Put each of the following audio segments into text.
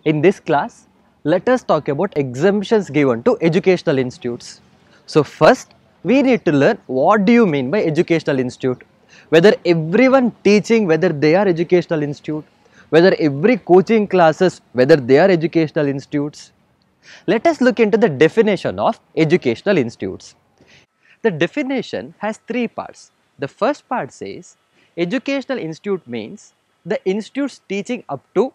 In this class, let us talk about exemptions given to educational institutes. So first, we need to learn what do you mean by educational institute. Whether everyone teaching, whether they are educational institute, whether every coaching classes, whether they are educational institutes. Let us look into the definition of educational institutes. The definition has three parts. The first part says educational institute means the institutes teaching up to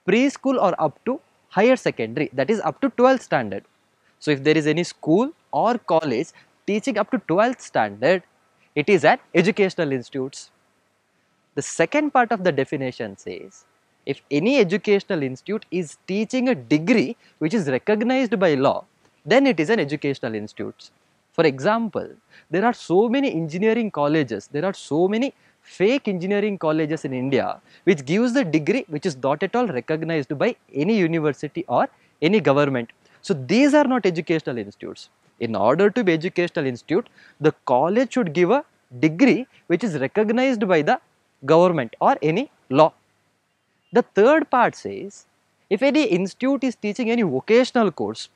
preschool or up to higher secondary, that is up to 12th standard. So if there is any school or college teaching up to 12th standard, it is an educational institutes. The second part of the definition says if any educational institute is teaching a degree which is recognized by law, then it is an educational institute. For example, there are so many engineering colleges, there are so many fake engineering colleges in India which gives the degree which is not at all recognized by any university or any government. So these are not educational institutes. In order to be educational institute, the college should give a degree which is recognized by the government or any law. The third part says if any institute is teaching any vocational course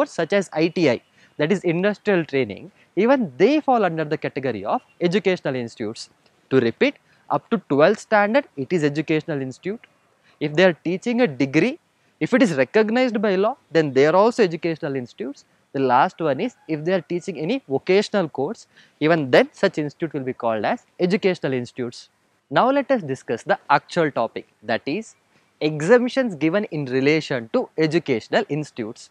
such as ITI, that is industrial training, even they fall under the category of educational institutes. To repeat, up to 12th standard it is educational institute. If they are teaching a degree, if it is recognized by law, then they are also educational institutes. The last one is if they are teaching any vocational course, even then such institute will be called as educational institutes. Now let us discuss the actual topic, that is exemptions given in relation to educational institutes.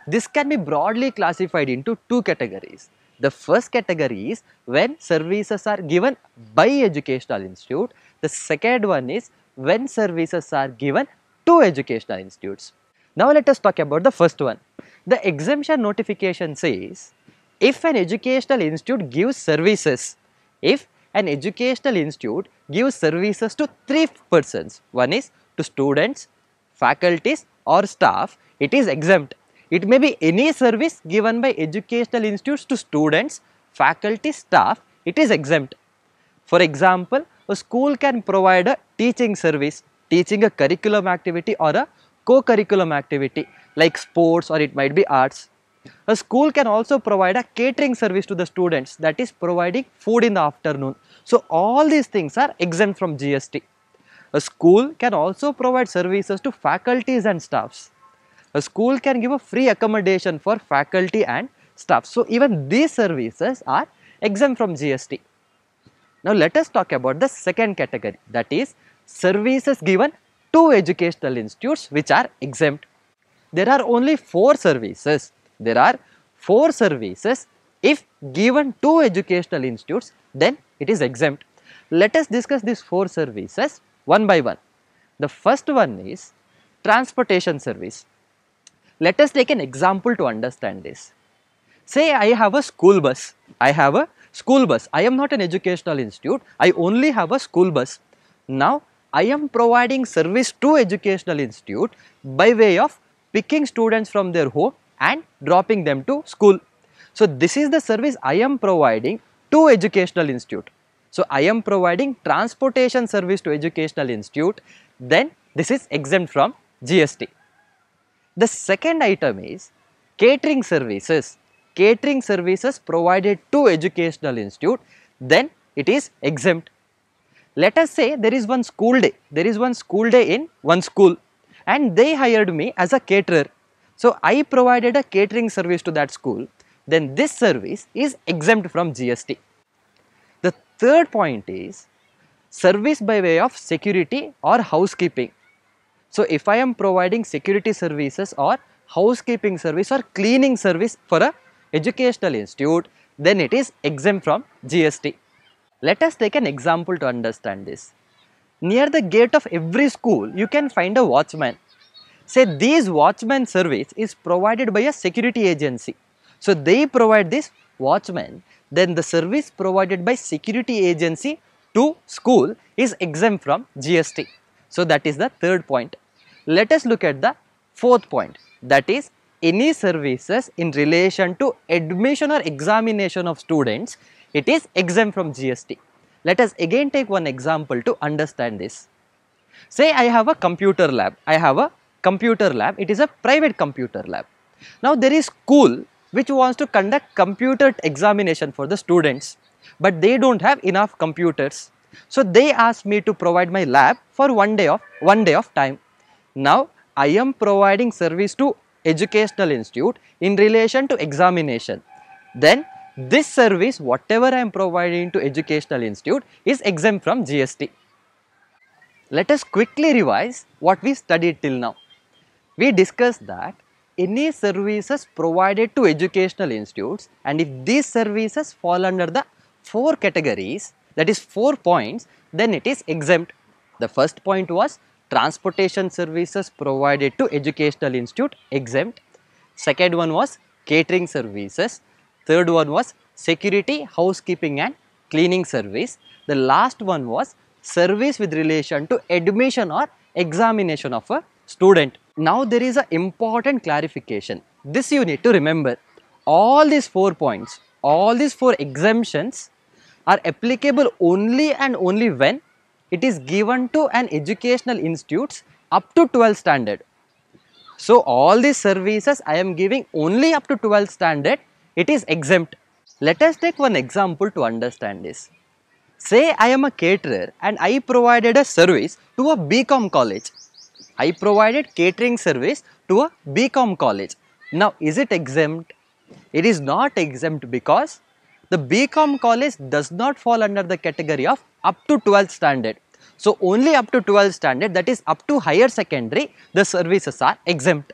This can be broadly classified into two categories. The first category is when services are given by educational institute. The second one is when services are given to educational institutes. Now let us talk about the first one. The exemption notification says if an educational institute gives services, if an educational institute gives services to three persons, one is to students, faculties or staff, it is exempt. It may be any service given by educational institutes to students, faculty, staff, it is exempt. For example, a school can provide a teaching service, teaching a curriculum activity or a co-curriculum activity like sports or it might be arts. A school can also provide a catering service to the students, that is providing food in the afternoon. So all these things are exempt from GST. A school can also provide services to faculties and staffs. A school can give a free accommodation for faculty and staff. So even these services are exempt from GST. Now let us talk about the second category, that is services given to educational institutes which are exempt. There are only four services. There are four services. If given to educational institutes, then it is exempt. Let us discuss these four services one by one. The first one is transportation service. Let us take an example to understand this. Say I have a school bus. I have a school bus. I am not an educational institute. I only have a school bus. Now I am providing service to educational institute by way of picking students from their home and dropping them to school. So this is the service I am providing to educational institute. So I am providing transportation service to educational institute, then this is exempt from GST. The second item is catering services. Catering services provided to educational institute, then it is exempt. Let us say there is one school day. There is one school day in one school and they hired me as a caterer. So I provided a catering service to that school, then this service is exempt from GST. The third point is service by way of security or housekeeping. So if I am providing security services or housekeeping service or cleaning service for a educational institute, then it is exempt from GST. Let us take an example to understand this. Near the gate of every school, you can find a watchman. Say this watchman service is provided by a security agency. So they provide this watchman, then the service provided by security agency to school is exempt from GST. So that is the third point. Let us look at the fourth point, that is any services in relation to admission or examination of students, it is exempt from GST. Let us again take one example to understand this. Say I have a computer lab, I have a computer lab, it is a private computer lab. Now there is school which wants to conduct computer examination for the students, but they don't have enough computers. So they asked me to provide my lab for one day of time. Now I am providing service to educational institute in relation to examination. Then this service, whatever I am providing to educational institute, is exempt from GST. Let us quickly revise what we studied till now. We discussed that any services provided to educational institutes, and if these services fall under the 4 categories, that is 4 points, then it is exempt. The first point was transportation services provided to educational institute, exempt. Second one was catering services. Third one was security, housekeeping and cleaning service. The last one was service with relation to admission or examination of a student. Now there is an important clarification. This you need to remember. All these 4 points, all these 4 exemptions are applicable only and only when it is given to an educational institutes up to 12th standard. So all these services I am giving only up to 12th standard, it is exempt. Let us take one example to understand this. Say I am a caterer and I provided a service to a BCom college. I provided catering service to a BCom college. Now is it exempt? It is not exempt because the BCom college does not fall under the category of up to 12th standard. So only up to 12th standard, that is up to higher secondary, the services are exempt.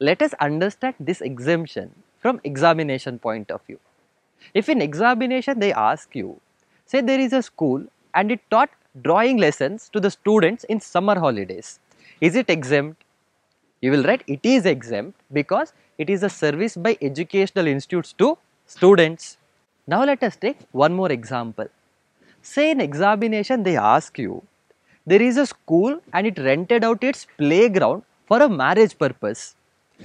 Let us understand this exemption from examination point of view. If in examination they ask you, say there is a school and it taught drawing lessons to the students in summer holidays. Is it exempt? You will write it is exempt because it is a service by educational institutes to students. Now let us take one more example. Say in examination they ask you, there is a school and it rented out its playground for a marriage purpose.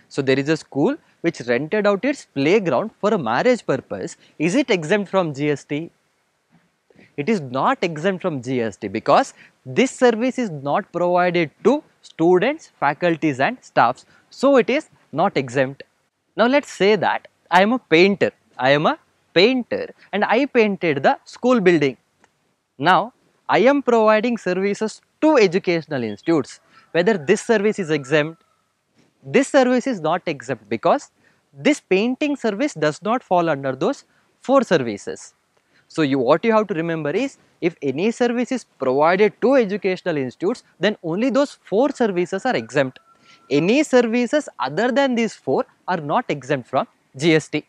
So there is a school which rented out its playground for a marriage purpose. Is it exempt from GST? It is not exempt from GST because this service is not provided to students, faculties and staffs. So it is not exempt. Now let us say that I am a painter. And I painted the school building. Now I am providing services to educational institutes. Whether this service is exempt? This service is not exempt because this painting service does not fall under those 4 services. So what you have to remember is, if any service is provided to educational institutes, then only those 4 services are exempt. Any services other than these 4 are not exempt from GST.